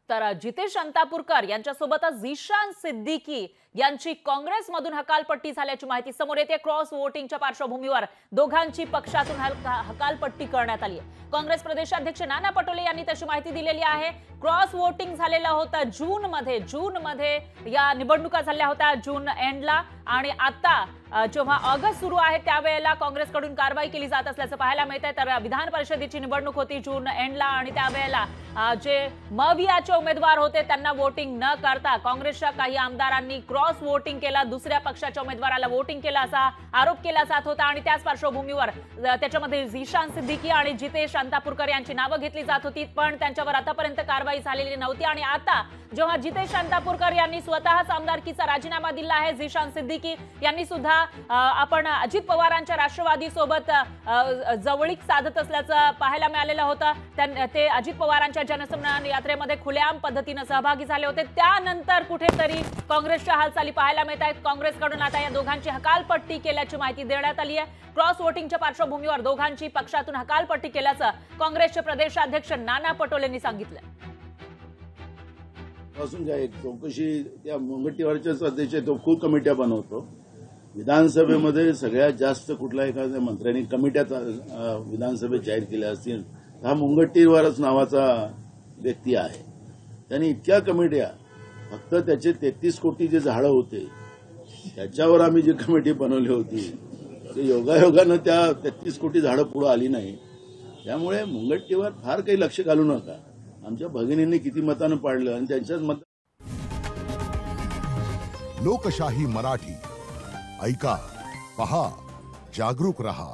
तर जितेश अंतापूरकर यांच्यासोबतच झिशान सिद्दीकी यांची काँग्रेसमधून हकालपट्टी झाल्याची माहिती समोर येते। क्रॉस वोटिंगच्या पार्श्वभूमीवर दोघांची पक्षातून हकालपट्टी करण्यात आली आहे। काँग्रेस प्रदेशाध्यक्ष नाना पटोले यांनी तशी माहिती दिलेली आहे। क्रॉस वोटिंग झालेलं होतं जून मध्ये या निवडणुका झाल्या होत्या जून एंडला, आणि आता जेव्हा ऑगस्ट सुरू आहे त्यावेळेला काँग्रेसकडून कारवाई केली जात असल्याचं पाहायला मिळतंय। तर विधान परिषदेची निवडणूक होती जून एंडला, आणि त्यावेळेला जे मवियाचे उमेदवार होते त्यांना वोटिंग न करता काँग्रेसच्या काही आमदारांनी क्रॉस वोटिंग केला, दुसऱ्या पक्षाच्या उमेदवाराला वोटिंग केला असा आरोप केला जात होता। आणि त्याच पार्श्वभूमीवर त्याच्यामध्ये झिशान सिद्दीकी आणि जितेश अंतापूरकर यांची नावं घेतली जात होती, पण त्यांच्यावर आतापर्यंत कारवाई झालेली नव्हती। आणि आता जेव्हा जितेश अंतापूरकर यांनी स्वतःच आमदारकीचा राजीनामा दिला आहे, झिशान सिद्दीकी यांनी सुद्धा आपण अजित पवारांच्या राष्ट्रवादी सोबत जवळीक साधत असल्याचं पाहायला मिळालेलं होतं। ते अजित पवारांच्या जनसन्मान यात्रेमध्ये खुलेआम पद्धतीने सहभागी झाले होते। त्यानंतर कुठेतरी काँग्रेसच्या हालचाली पाहायला मिळत आहेत। काँग्रेसकडून आता या दोघांची हकालपट्टी केल्याची माहिती देण्यात आली आहे। क्रॉस वोटिंगच्या पार्श्वभूमीवर दोघांची पक्षातून हकालपट्टी केल्याचं काँग्रेसचे प्रदेशाध्यक्ष नाना पटोलेंनी सांगितलं। एक चौकशी त्या मुनगंटीवारच्या अध्यक्ष तो खूप कमिट्या बनवतो। विधानसभेमध्ये सगळ्यात जास्त कुठल्या एखाद्या मंत्र्यांनी कमिट्या विधानसभेत जाहीर केल्या असतील, हा मुनगंटीवारच नावाचा व्यक्ती आहे। त्यांनी इतक्या कमिट्या, फक्त त्याचे 33 कोटी जे झाडं होते त्याच्यावर आम्ही जी कमिटी बनवली होती ते योगायोगानं त्या 33 कोटी झाडं पुढे आली नाही। त्यामुळे मुनगंटीवार फार काही लक्ष घालू नका। आमच्या भगिनींनी किती मतानं पाडलं आणि त्यांच्याच मत। लोकशाही मराठी ऐका, पहा, जागरूक रहा।